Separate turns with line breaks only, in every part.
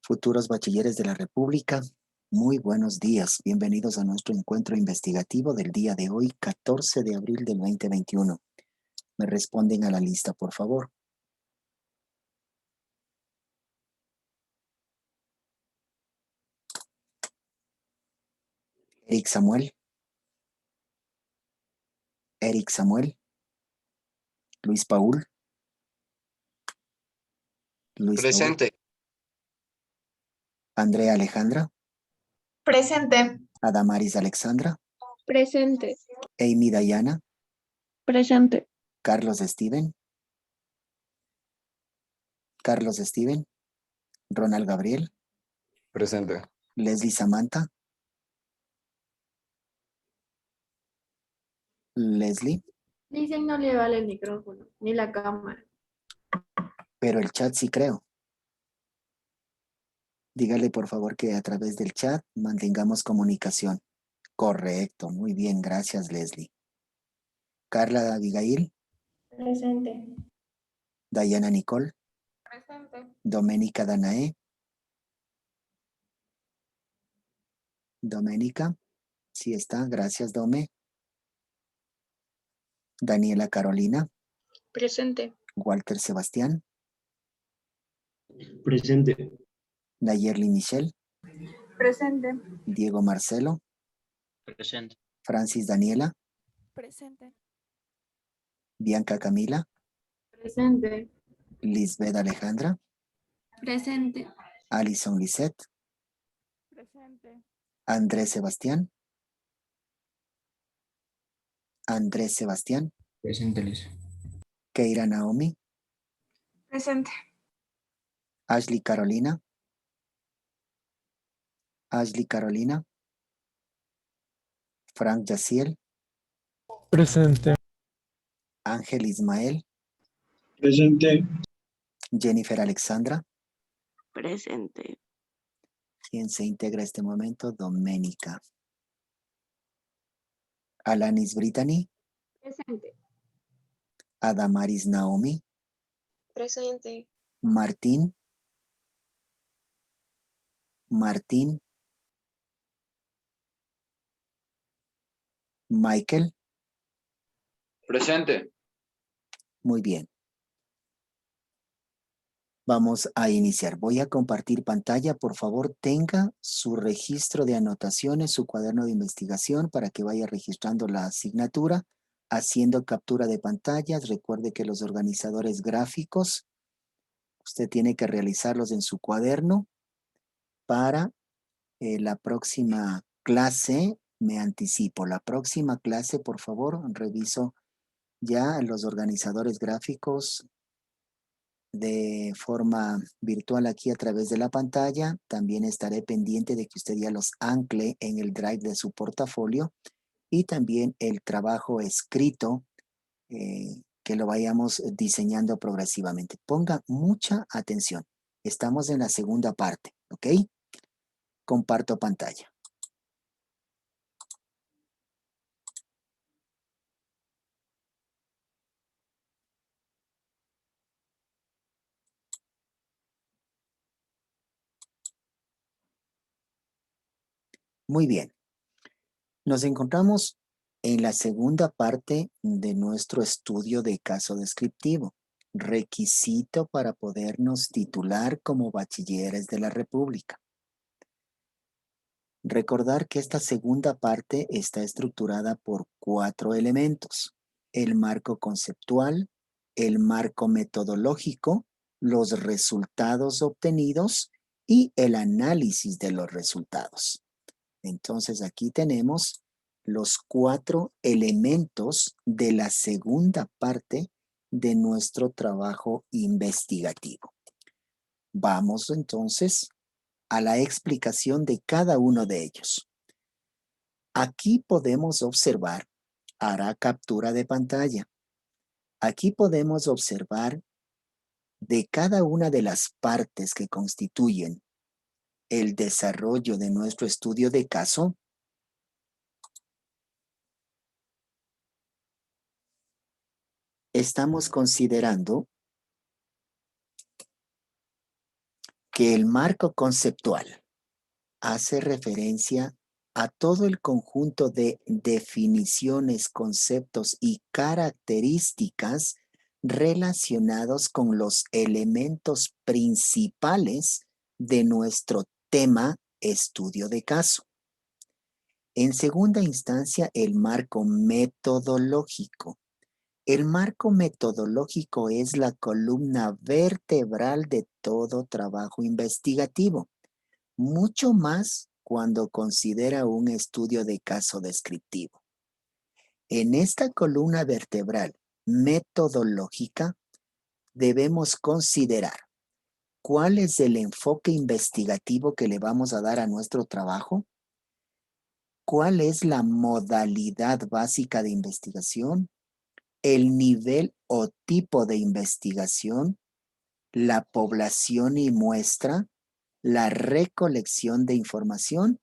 Futuros bachilleres de la República, muy buenos días. Bienvenidos a nuestro encuentro investigativo del día de hoy, 14 de abril del 2021. Me responden a la lista, por favor. Eric Samuel. Eric Samuel. Luis Paul. Luis
Presente.
Paul. Andrea Alejandra.
Presente.
Adamaris Alexandra.
Presente.
Amy Dayana.
Presente.
Carlos Steven. Carlos Steven. Ronald Gabriel.
Presente.
Leslie Samantha. Leslie.
Dicen no le vale el micrófono, ni la cámara.
Pero el chat sí creo. Dígale por favor que a través del chat mantengamos comunicación. Correcto, muy bien, gracias Leslie. Carla Abigail.
Presente.
Dayana Nicole.
Presente.
Doménica Danae. Doménica. Sí está, gracias Dome. Daniela Carolina.
Presente.
Walter Sebastián.
Presente.
Nayerli Michelle.
Presente.
Diego Marcelo.
Presente.
Francis Daniela.
Presente.
Bianca Camila.
Presente.
Lisbeth Alejandra.
Presente.
Alison Lisette.
Presente.
Andrés Sebastián. Andrés Sebastián.
Presente, Liz.
Keira Naomi.
Presente.
Ashley Carolina. Ashley Carolina. Frank Yaciel.
Presente.
Ángel Ismael.
Presente.
Jennifer Alexandra.
Presente.
¿Quién se integra a este momento? Doménica. Alanis Brittany.
Presente.
Adamaris Naomi.
Presente.
Martín. Martín. Michael.
Presente.
Muy bien. Vamos a iniciar. Voy a compartir pantalla. Por favor, tenga su registro de anotaciones, su cuaderno de investigación para que vaya registrando la asignatura, haciendo captura de pantallas. Recuerde que los organizadores gráficos, usted tiene que realizarlos en su cuaderno para la próxima clase. Me anticipo. La próxima clase, por favor, reviso ya los organizadores gráficos de forma virtual aquí a través de la pantalla. También estaré pendiente de que usted ya los ancle en el drive de su portafolio y también el trabajo escrito que lo vayamos diseñando progresivamente. Ponga mucha atención. Estamos en la segunda parte, ¿ok? Comparto pantalla. Muy bien. Nos encontramos en la segunda parte de nuestro estudio de caso descriptivo. Requisito para podernos titular como bachilleres de la República. Recordar que esta segunda parte está estructurada por 4 elementos: el marco conceptual, el marco metodológico, los resultados obtenidos y el análisis de los resultados. Entonces aquí tenemos los 4 elementos de la segunda parte de nuestro trabajo investigativo. Vamos entonces a la explicación de cada uno de ellos. Aquí podemos observar, hará captura de pantalla. Aquí podemos observar de cada una de las partes que constituyen el desarrollo de nuestro estudio de caso. Estamos considerando que el marco conceptual hace referencia a todo el conjunto de definiciones, conceptos y características relacionados con los elementos principales de nuestro tema estudio de caso. En segunda instancia, el marco metodológico. El marco metodológico es la columna vertebral de todo trabajo investigativo, mucho más cuando considera un estudio de caso descriptivo. En esta columna vertebral metodológica debemos considerar cuál es el enfoque investigativo que le vamos a dar a nuestro trabajo, cuál es la modalidad básica de investigación, el nivel o tipo de investigación, la población y muestra, la recolección de información,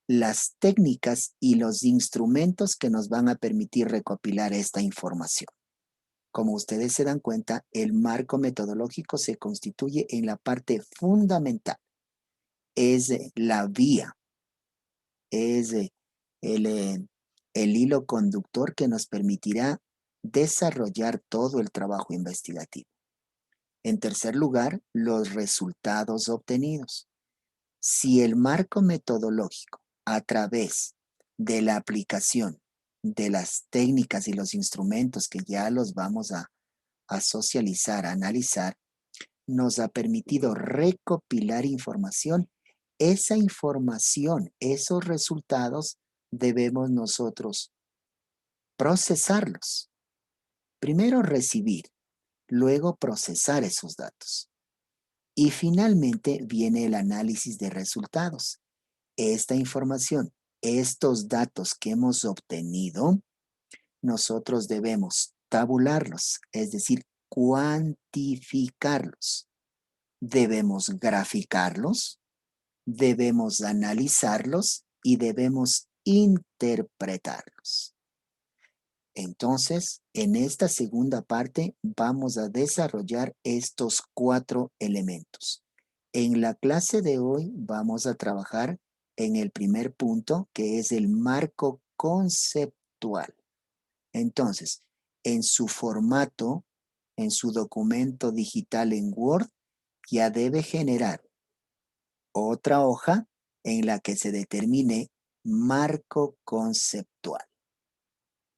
las técnicas y los instrumentos que nos van a permitir recopilar esta información. Como ustedes se dan cuenta, el marco metodológico se constituye en la parte fundamental. Es la vía, es el hilo conductor que nos permitirá desarrollar todo el trabajo investigativo. En tercer lugar, los resultados obtenidos. Si el marco metodológico, a través de la aplicación de las técnicas y los instrumentos que ya los vamos a socializar, a analizar, nos ha permitido recopilar información, esa información, esos resultados, debemos nosotros procesarlos. Primero recibir, luego procesar esos datos. Y finalmente viene el análisis de resultados. Esta información, estos datos que hemos obtenido, nosotros debemos tabularlos, es decir, cuantificarlos. Debemos graficarlos, debemos analizarlos y debemos interpretarlos. Entonces, en esta segunda parte vamos a desarrollar estos 4 elementos. En la clase de hoy vamos a trabajar en el primer punto, que es el marco conceptual. Entonces, en su formato, en su documento digital en Word, ya debe generar otra hoja en la que se determine marco conceptual.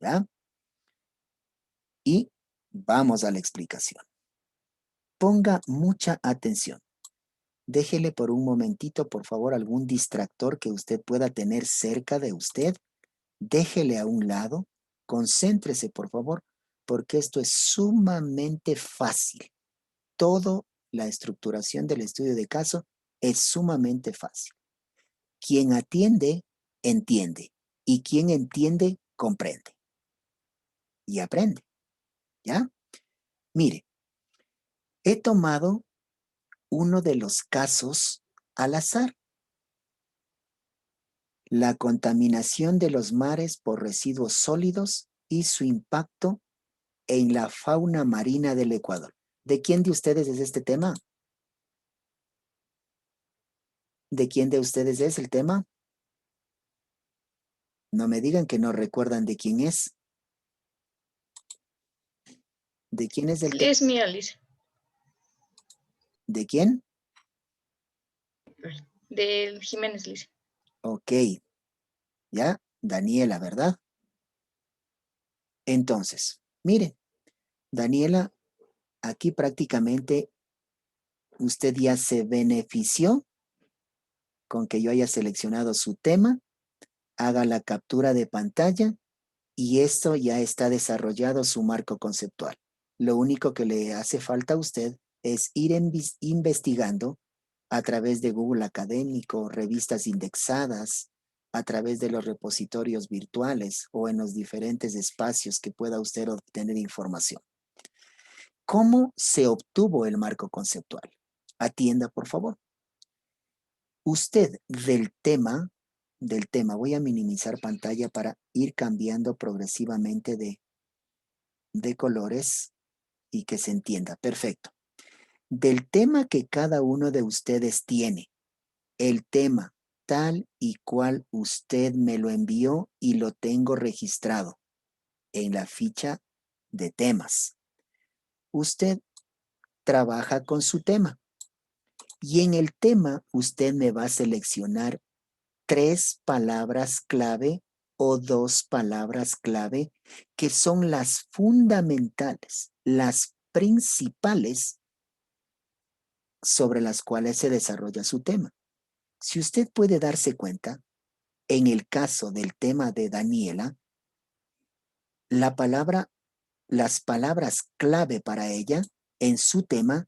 ¿Ya? Y vamos a la explicación. Ponga mucha atención. Déjele por un momentito, por favor, algún distractor que usted pueda tener cerca de usted. Déjele a un lado. Concéntrese, por favor, porque esto es sumamente fácil. Toda la estructuración del estudio de caso es sumamente fácil. Quien atiende, entiende. Y quien entiende, comprende. Y aprende. ¿Ya? Mire, he tomado uno de los casos al azar. La contaminación de los mares por residuos sólidos y su impacto en la fauna marina del Ecuador. ¿De quién de ustedes es este tema? ¿De quién de ustedes es el tema? No me digan que no recuerdan de quién es. ¿De quién es el tema?
Es mía, Liz.
¿De quién?
Del Jiménez, Liz.
Ok. Ya, Daniela, ¿verdad? Entonces, mire, Daniela, aquí prácticamente usted ya se benefició con que yo haya seleccionado su tema, haga la captura de pantalla y esto ya está desarrollado su marco conceptual. Lo único que le hace falta a usted es ir investigando a través de Google Académico, revistas indexadas, a través de los repositorios virtuales o en los diferentes espacios que pueda usted obtener información. ¿Cómo se obtuvo el marco conceptual? Atienda, por favor. Usted del tema, voy a minimizar pantalla para ir cambiando progresivamente de colores y que se entienda. Perfecto. del tema que cada uno de ustedes tiene, el tema tal y cual usted me lo envió y lo tengo registrado en la ficha de temas. Usted trabaja con su tema y en el tema usted me va a seleccionar 3 palabras clave o 2 palabras clave que son las fundamentales, las principales sobre las cuales se desarrolla su tema. Si usted puede darse cuenta, en el caso del tema de Daniela, las palabras clave para ella en su tema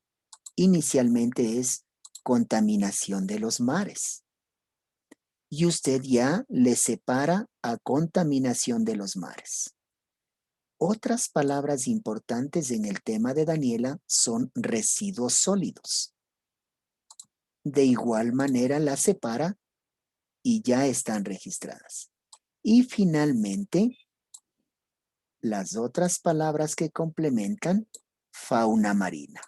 inicialmente es contaminación de los mares. Y usted ya le separa a contaminación de los mares. Otras palabras importantes en el tema de Daniela son residuos sólidos. De igual manera las separa y ya están registradas. Y finalmente, las otras palabras que complementan, fauna marina.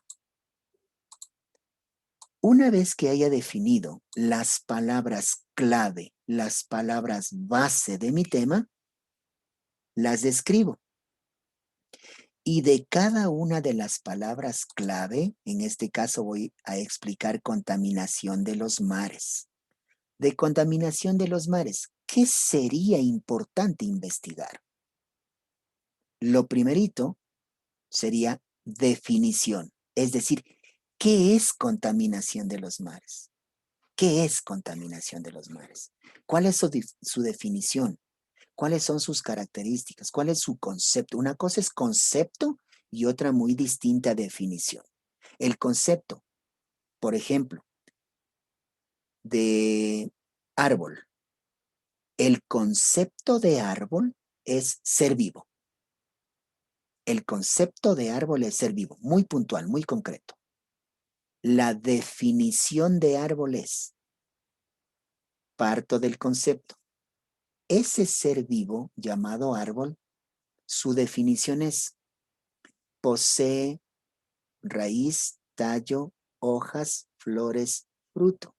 Una vez que haya definido las palabras clave, las palabras base de mi tema, las describo. Y de cada una de las palabras clave, en este caso voy a explicar contaminación de los mares. De contaminación de los mares, ¿qué sería importante investigar? Lo primerito sería definición, es decir, ¿qué es contaminación de los mares? ¿Qué es contaminación de los mares? ¿Cuál es su definición? ¿Cuáles son sus características? ¿Cuál es su concepto? Una cosa es concepto y otra muy distinta definición. El concepto, por ejemplo, de árbol. El concepto de árbol es ser vivo. El concepto de árbol es ser vivo, muy puntual, muy concreto. La definición de árbol es, parto del concepto. Ese ser vivo llamado árbol, su definición es, posee raíz, tallo, hojas, flores, fruto.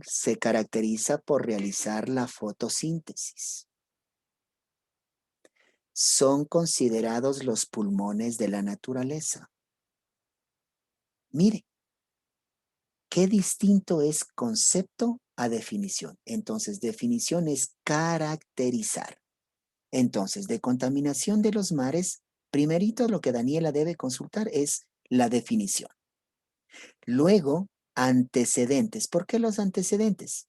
Se caracteriza por realizar la fotosíntesis. Son considerados los pulmones de la naturaleza. Mire, qué distinto es concepto a definición. Entonces, definición es caracterizar. Entonces, de contaminación de los mares, primerito lo que Daniela debe consultar es la definición. Luego, antecedentes. ¿Por qué los antecedentes?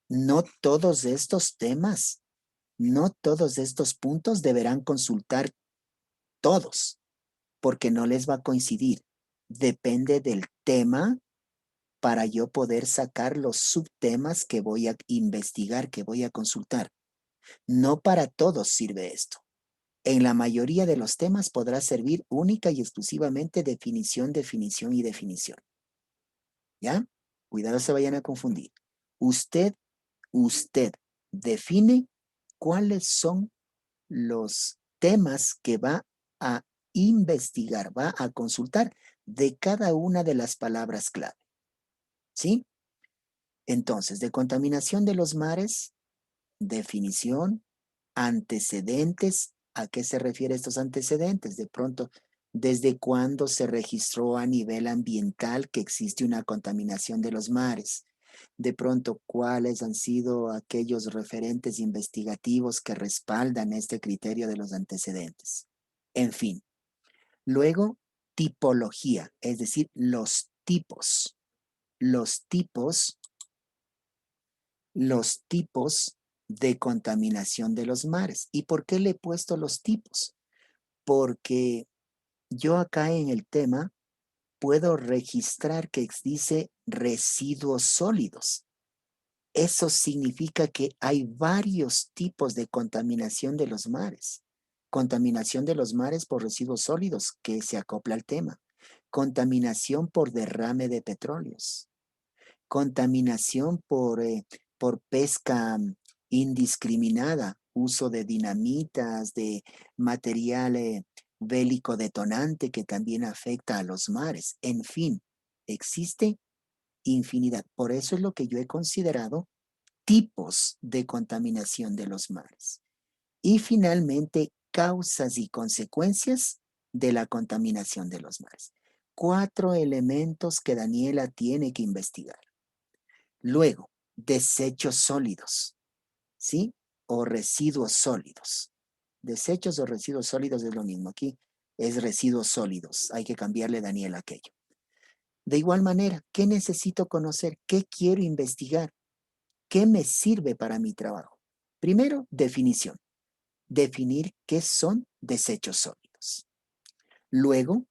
No todos estos temas, no todos estos puntos deberán consultar todos, porque no les va a coincidir. Depende del tema para yo poder sacar los subtemas que voy a investigar, que voy a consultar. No para todos sirve esto. En la mayoría de los temas podrá servir única y exclusivamente definición, definición y definición. ¿Ya? Cuidado, se vayan a confundir. Usted define cuáles son los temas que va a investigar, va a consultar de cada una de las palabras clave. ¿Sí? Entonces, de contaminación de los mares, definición, antecedentes. ¿A qué se refiere estos antecedentes? De pronto, ¿desde cuándo se registró a nivel ambiental que existe una contaminación de los mares? De pronto, ¿cuáles han sido aquellos referentes investigativos que respaldan este criterio de los antecedentes? En fin. Luego, tipología, es decir, los tipos. Los tipos de contaminación de los mares. ¿Y por qué le he puesto los tipos? Porque yo acá en el tema puedo registrar que dice residuos sólidos. Eso significa que hay varios tipos de contaminación de los mares. Contaminación de los mares por residuos sólidos, que se acopla al tema. Contaminación por derrame de petróleos. Contaminación por pesca indiscriminada, uso de dinamitas, de material bélico detonante que también afecta a los mares. En fin, existe infinidad. Por eso es lo que yo he considerado tipos de contaminación de los mares. Y finalmente, causas y consecuencias de la contaminación de los mares. 4 elementos que Daniela tiene que investigar. Luego, desechos sólidos, ¿sí? O residuos sólidos. Desechos o residuos sólidos es lo mismo. Aquí es residuos sólidos. Hay que cambiarle, Daniela, aquello. De igual manera, ¿qué necesito conocer? ¿Qué quiero investigar? ¿Qué me sirve para mi trabajo? Primero, definición. Definir qué son desechos sólidos. Luego,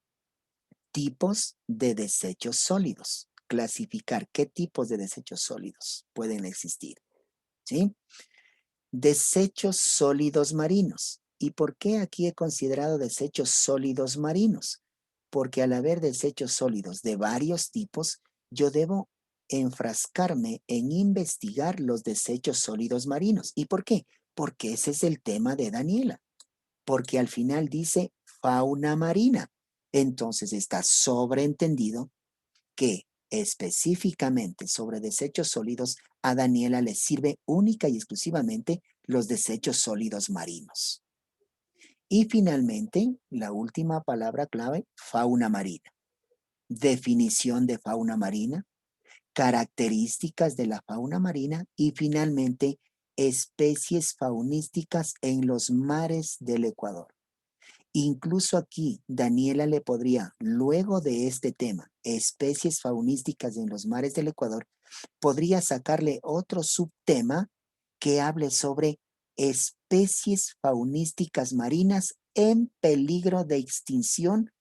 tipos de desechos sólidos. Clasificar qué tipos de desechos sólidos pueden existir. ¿Sí? Desechos sólidos marinos. ¿Y por qué aquí he considerado desechos sólidos marinos? Porque al haber desechos sólidos de varios tipos, yo debo enfrascarme en investigar los desechos sólidos marinos. ¿Y por qué? Porque ese es el tema de Daniela. Porque al final dice fauna marina. Entonces está sobreentendido que específicamente sobre desechos sólidos a Daniela le sirve única y exclusivamente los desechos sólidos marinos. Y finalmente, la última palabra clave, fauna marina. Definición de fauna marina, características de la fauna marina y finalmente, especies faunísticas en los mares del Ecuador. Incluso aquí, Daniela le podría, luego de este tema, especies faunísticas en los mares del Ecuador, podría sacarle otro subtema que hable sobre especies faunísticas marinas en peligro de extinción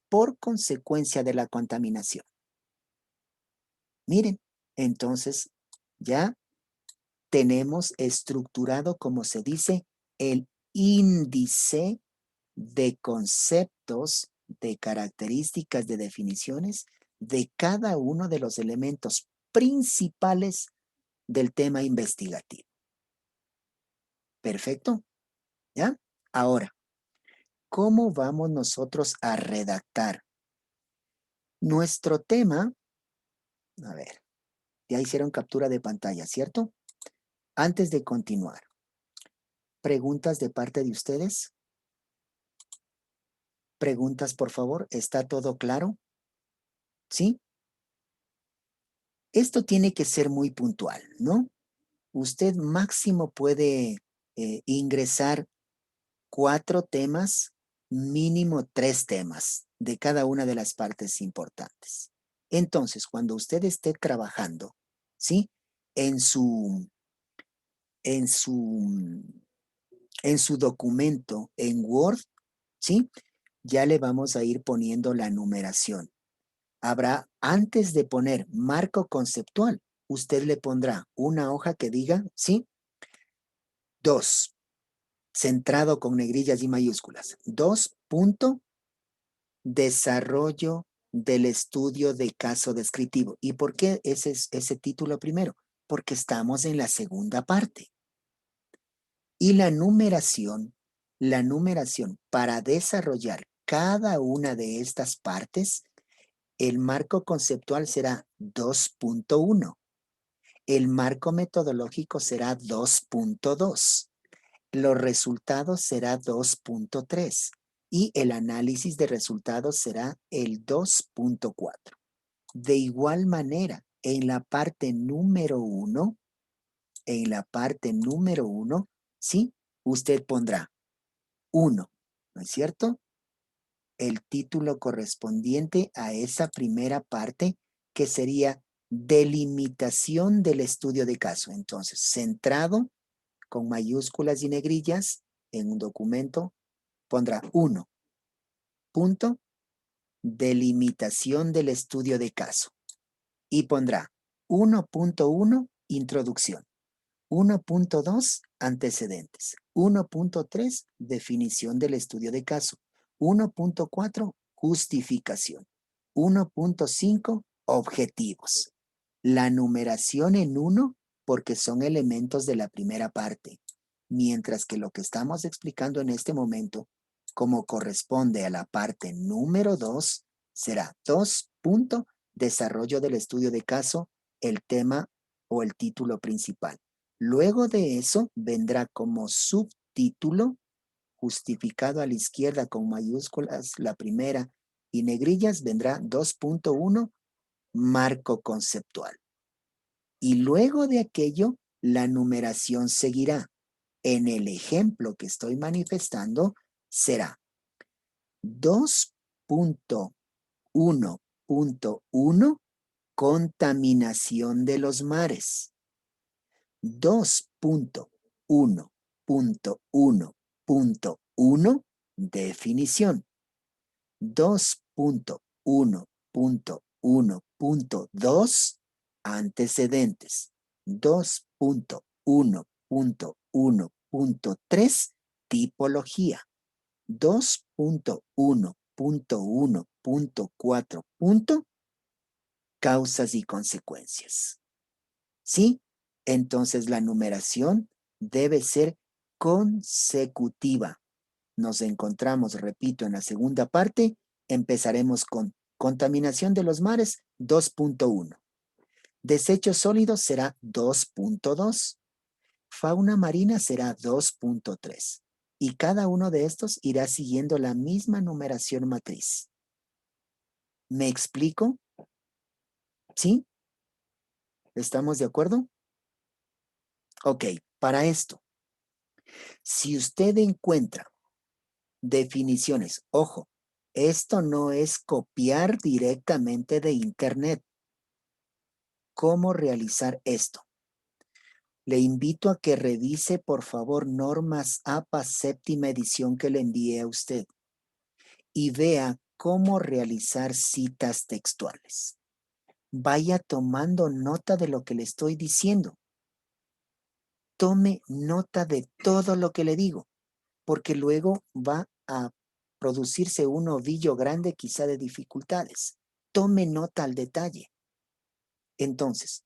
por consecuencia de la contaminación. Miren, entonces ya tenemos estructurado, como se dice, el índice de conceptos, de características, de definiciones de cada uno de los elementos principales del tema investigativo. ¿Perfecto? ¿Ya? Ahora, ¿cómo vamos nosotros a redactar? Nuestro tema, a ver, ya hicieron captura de pantalla, ¿cierto? Antes de continuar, ¿preguntas de parte de ustedes? Preguntas, por favor. ¿Está todo claro? ¿Sí? Esto tiene que ser muy puntual, ¿no? Usted máximo puede ingresar 4 temas, mínimo 3 temas de cada una de las partes importantes. Entonces, cuando usted esté trabajando, ¿sí? En su documento en Word, ¿sí? Ya le vamos a ir poniendo la numeración. Habrá, antes de poner marco conceptual, usted le pondrá una hoja que diga, ¿sí? 2, centrado con negrillas y mayúsculas. 2. Desarrollo del estudio de caso descriptivo. ¿Y por qué ese título primero? Porque estamos en la segunda parte. Y la numeración para desarrollar cada una de estas partes, el marco conceptual será 2.1. El marco metodológico será 2.2. Los resultados será 2.3 y el análisis de resultados será el 2.4. De igual manera, en la parte número 1, ¿sí? Usted pondrá 1, ¿no es cierto? El título correspondiente a esa primera parte que sería delimitación del estudio de caso. Entonces, centrado con mayúsculas y negrillas en un documento, pondrá 1. Punto, delimitación del estudio de caso. Y pondrá 1.1, introducción. 1.2, antecedentes. 1.3, definición del estudio de caso. 1.4, justificación. 1.5, objetivos. La numeración en 1 porque son elementos de la primera parte, mientras que lo que estamos explicando en este momento como corresponde a la parte número 2, será 2. Desarrollo del estudio de caso, el tema o el título principal. Luego de eso vendrá como subtítulo, justificado a la izquierda con mayúsculas, la primera, y negrillas, vendrá 2.1, marco conceptual. Y luego de aquello, la numeración seguirá. En el ejemplo que estoy manifestando, será 2.1.1, contaminación de los mares. 2.1.1.1, definición. 2.1.1.2, antecedentes. 2.1.1.3, tipología. 2.1.1.4, causas y consecuencias. ¿Sí? Entonces la numeración debe ser consecutiva. Nos encontramos, repito, en la segunda parte. Empezaremos con contaminación de los mares, 2.1. Desechos sólidos será 2.2. Fauna marina será 2.3. Y cada uno de estos irá siguiendo la misma numeración matriz. ¿Me explico? ¿Sí? ¿Estamos de acuerdo? Ok, para esto, si usted encuentra definiciones, ojo, esto no es copiar directamente de internet. ¿Cómo realizar esto? Le invito a que revise, por favor, Normas APA séptima edición que le envié a usted y vea cómo realizar citas textuales. Vaya tomando nota de lo que le estoy diciendo. Tome nota de todo lo que le digo, porque luego va a producirse un ovillo grande quizá de dificultades. Tome nota al detalle. Entonces,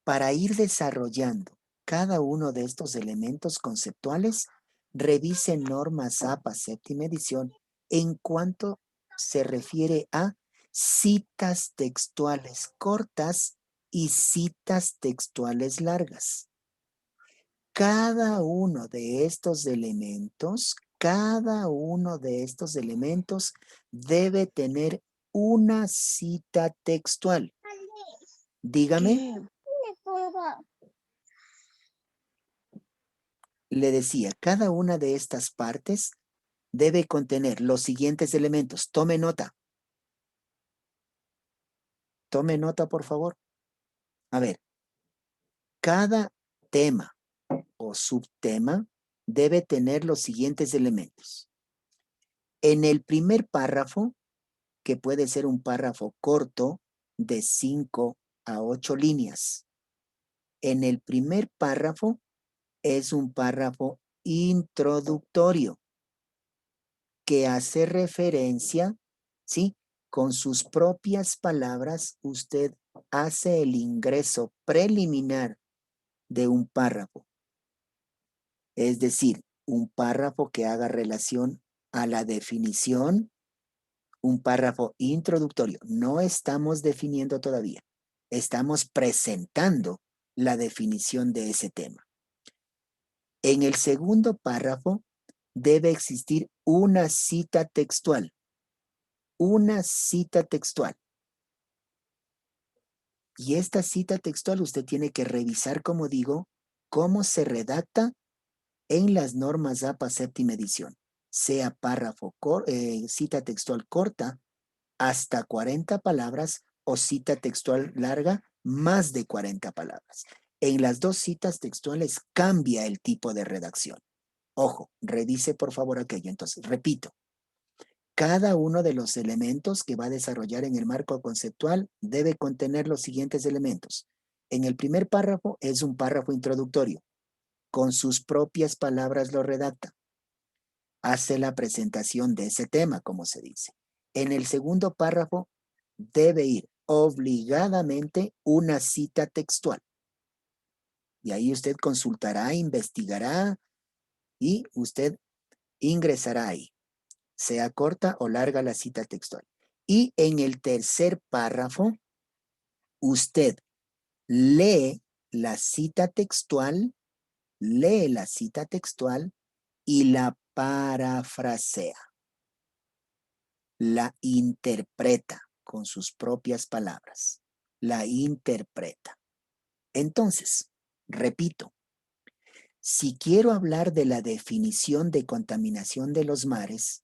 para ir desarrollando cada uno de estos elementos conceptuales, revise Normas APA séptima edición en cuanto se refiere a citas textuales cortas y citas textuales largas. Cada uno de estos elementos debe tener una cita textual. Dígame. Le decía, cada una de estas partes debe contener los siguientes elementos. Tome nota. Tome nota, por favor. A ver, cada tema o subtema debe tener los siguientes elementos. En el primer párrafo, que puede ser un párrafo corto de 5 a 8 líneas. En el primer párrafo es un párrafo introductorio que hace referencia, ¿sí? Con sus propias palabras, usted hace el ingreso preliminar de un párrafo. Es decir, un párrafo que haga relación a la definición, un párrafo introductorio. No estamos definiendo todavía. Estamos presentando la definición de ese tema. En el segundo párrafo debe existir una cita textual. Una cita textual. Y esta cita textual usted tiene que revisar, como digo, cómo se redacta en las normas APA séptima edición. Sea párrafo, cita textual corta, hasta 40 palabras, o cita textual larga, más de 40 palabras. En las dos citas textuales cambia el tipo de redacción. Ojo, revise por favor aquello. Entonces, repito, cada uno de los elementos que va a desarrollar en el marco conceptual debe contener los siguientes elementos. En el primer párrafo es un párrafo introductorio. Con sus propias palabras lo redacta. Hace la presentación de ese tema, como se dice. En el segundo párrafo debe ir obligadamente una cita textual. Y ahí usted consultará, investigará y usted ingresará ahí. sea corta o larga la cita textual. Y en el tercer párrafo, usted lee la cita textual y la parafrasea. La interpreta con sus propias palabras. La interpreta. Entonces, repito, si quiero hablar de la definición de contaminación de los mares,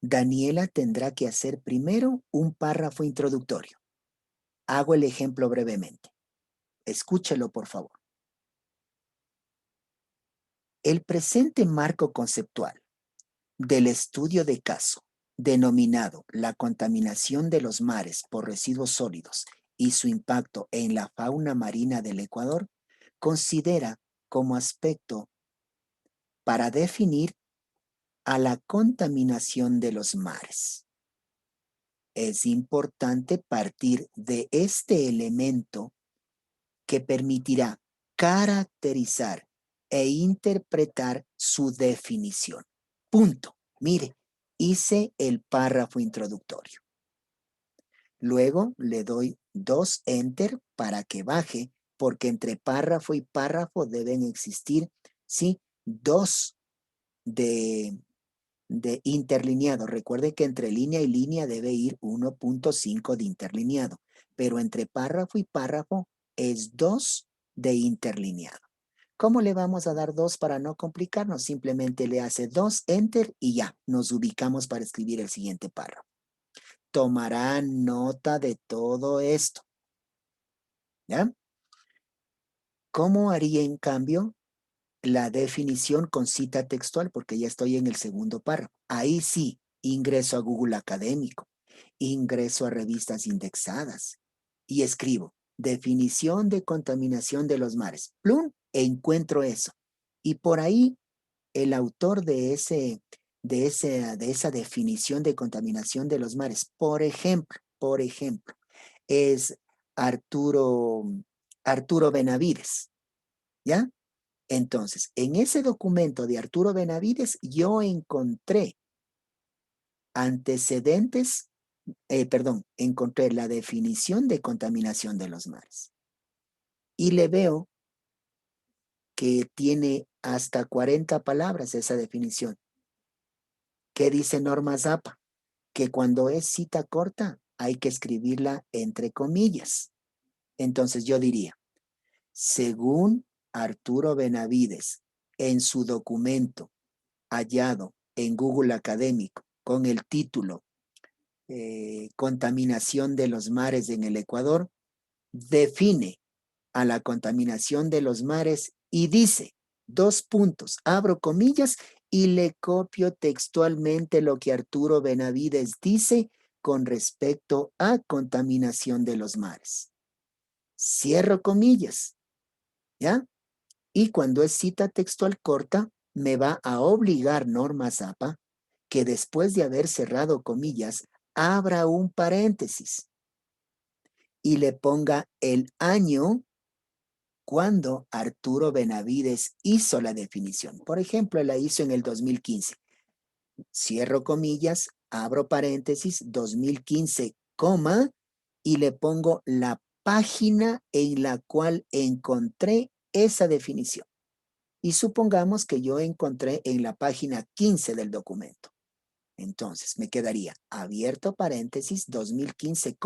Daniela tendrá que hacer primero un párrafo introductorio. Hago el ejemplo brevemente. Escúchelo, por favor. El presente marco conceptual del estudio de caso, denominado la contaminación de los mares por residuos sólidos y su impacto en la fauna marina del Ecuador, considera como aspecto para definir a la contaminación de los mares. Es importante partir de este elemento que permitirá caracterizar e interpretar su definición. Punto. Mire, hice el párrafo introductorio. Luego le doy 2 enter para que baje, porque entre párrafo y párrafo deben existir, sí, 2 de interlineado. Recuerde que entre línea y línea debe ir 1.5 de interlineado, pero entre párrafo y párrafo es 2 de interlineado. ¿Cómo le vamos a dar 2 para no complicarnos? Simplemente le hace 2 enter y ya, nos ubicamos para escribir el siguiente párrafo. Tomará nota de todo esto. ¿Ya? ¿Cómo haría en cambio la definición con cita textual? Porque ya estoy en el segundo párrafo. Ahí sí, ingreso a Google Académico, ingreso a revistas indexadas y escribo definición de contaminación de los mares. Plum, encuentro eso. Y por ahí el autor de esa definición de contaminación de los mares, por ejemplo, es Arturo Benavides, ¿ya? Entonces, en ese documento de Arturo Benavides, yo encontré encontré la definición de contaminación de los mares. Y le veo que tiene hasta 40 palabras esa definición. ¿Qué dice Norma Zappa? Que cuando es cita corta hay que escribirla entre comillas. Entonces yo diría, según Arturo Benavides, en su documento hallado en Google Académico con el título Contaminación de los mares en el Ecuador, define a la contaminación de los mares y dice, 2 puntos, abro comillas y le copio textualmente lo que Arturo Benavides dice con respecto a contaminación de los mares. Cierro comillas, ¿ya? Y cuando es cita textual corta, me va a obligar Norma Zappa que después de haber cerrado comillas, abra un paréntesis y le ponga el año cuando Arturo Benavides hizo la definición. Por ejemplo, la hizo en el 2015. Cierro comillas, abro paréntesis, 2015, coma, y le pongo la página en la cual encontré esa definición. Y supongamos que yo encontré en la página 15 del documento. Entonces me quedaría abierto paréntesis 2015,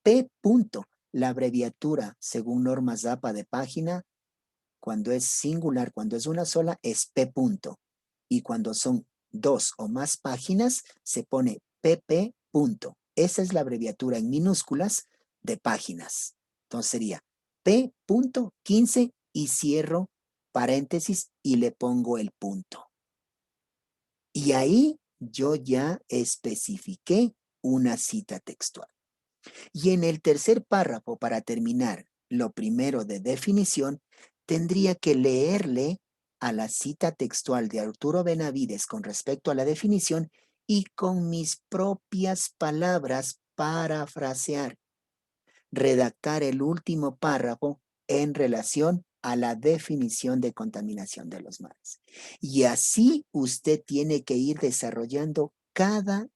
P punto. La abreviatura según Norma Zappa de página, cuando es singular, cuando es una sola, es P punto. Y cuando son 2 o más páginas, se pone PP punto. Esa es la abreviatura en minúsculas de páginas. Entonces sería P punto 15 y cierro paréntesis y le pongo el punto. Y ahí yo ya especifiqué una cita textual. Y en el tercer párrafo, para terminar lo primero de definición, tendría que leerle a la cita textual de Arturo Benavides con respecto a la definición y con mis propias palabras parafrasear. Redactar el último párrafo en relación a la definición de contaminación de los mares. Y así usted tiene que ir desarrollando cada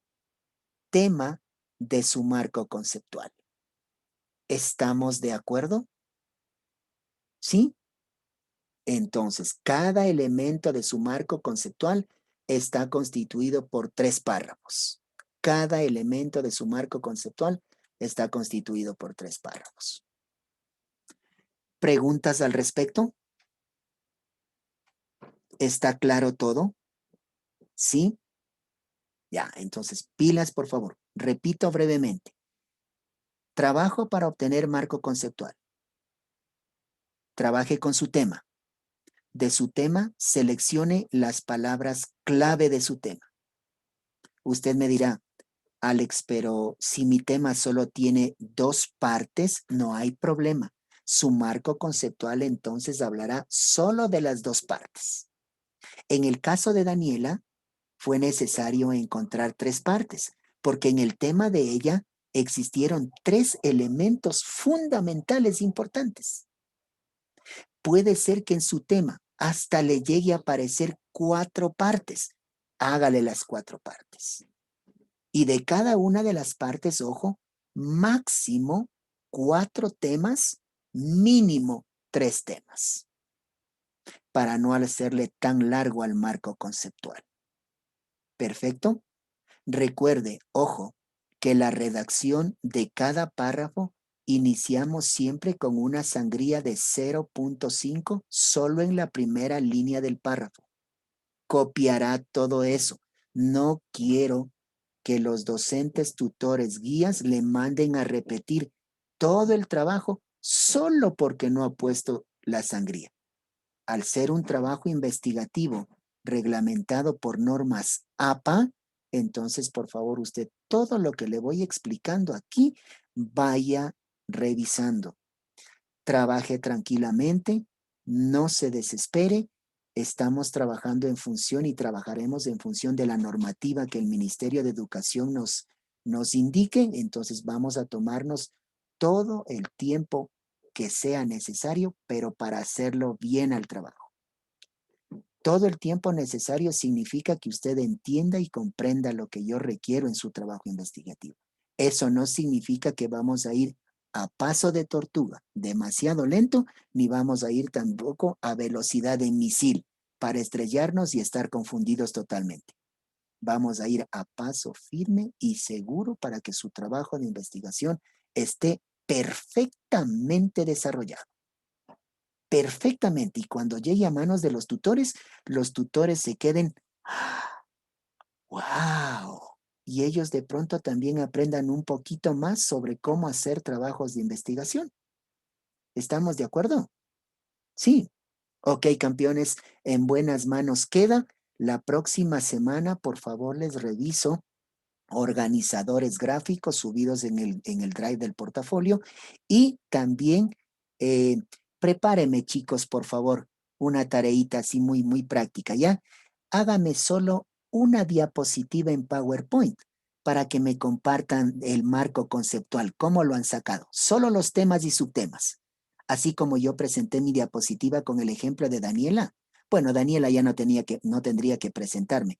tema de su marco conceptual. ¿Estamos de acuerdo? ¿Sí? Entonces, cada elemento de su marco conceptual está constituido por 3 párrafos. Cada elemento de su marco conceptual está constituido por 3 párrafos. ¿Preguntas al respecto? ¿Está claro todo? ¿Sí? Ya, entonces, pilas, por favor. Repito brevemente. Trabajo para obtener marco conceptual. Trabaje con su tema. De su tema, seleccione las palabras clave de su tema. Usted me dirá, Alex, pero si mi tema solo tiene 2 partes, no hay problema. Su marco conceptual entonces hablará solo de las 2 partes. En el caso de Daniela, fue necesario encontrar 3 partes, porque en el tema de ella existieron 3 elementos fundamentales importantes. Puede ser que en su tema hasta le llegue a aparecer 4 partes. Hágale las 4 partes. Y de cada una de las partes, ojo, máximo 4 temas, mínimo 3 temas, para no hacerle tan largo al marco conceptual. ¿Perfecto? Recuerde, ojo, que la redacción de cada párrafo iniciamos siempre con una sangría de 0.5 solo en la primera línea del párrafo. Copiará todo eso. No quiero que los docentes, tutores, guías le manden a repetir todo el trabajo solo porque no ha puesto la sangría. Al ser un trabajo investigativo reglamentado por normas APA, entonces, por favor, usted todo lo que le voy explicando aquí, vaya revisando. Trabaje tranquilamente, no se desespere. Estamos trabajando en función y trabajaremos en función de la normativa que el Ministerio de Educación nos indique. Entonces, vamos a tomarnos todo el tiempo que sea necesario, pero para hacerlo bien al trabajo. Todo el tiempo necesario significa que usted entienda y comprenda lo que yo requiero en su trabajo investigativo. Eso no significa que vamos a ir a paso de tortuga, demasiado lento, ni vamos a ir tampoco a velocidad de misil para estrellarnos y estar confundidos totalmente. Vamos a ir a paso firme y seguro para que su trabajo de investigación esté perfectamente desarrollado. Perfectamente. Y cuando llegue a manos de los tutores se queden, ¡wow! Y ellos de pronto también aprendan un poquito más sobre cómo hacer trabajos de investigación. ¿Estamos de acuerdo? Sí. Ok, campeones, en buenas manos queda. La próxima semana, por favor, les reviso organizadores gráficos subidos en el Drive del portafolio y también prepáreme, chicos, por favor, una tareita así muy, muy práctica, ¿ya? Hágame solo una diapositiva en PowerPoint para que me compartan el marco conceptual, cómo lo han sacado, solo los temas y subtemas. Así como yo presenté mi diapositiva con el ejemplo de Daniela. Bueno, Daniela ya no tendría que presentarme.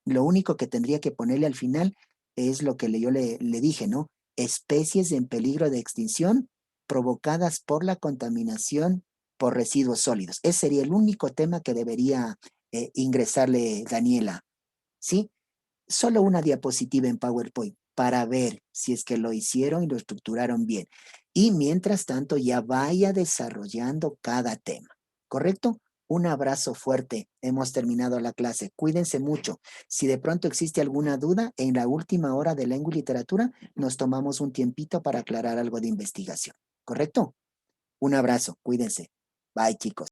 Lo único que tendría que ponerle al final es lo que yo le dije, ¿no? Especies en peligro de extinción provocadas por la contaminación por residuos sólidos. Ese sería el único tema que debería ingresarle Daniela, ¿sí? Solo una diapositiva en PowerPoint para ver si es que lo hicieron y lo estructuraron bien. Y mientras tanto ya vaya desarrollando cada tema, ¿correcto? Un abrazo fuerte. Hemos terminado la clase. Cuídense mucho. Si de pronto existe alguna duda, en la última hora de lengua y literatura nos tomamos un tiempito para aclarar algo de investigación. ¿Correcto? Un abrazo. Cuídense. Bye, chicos.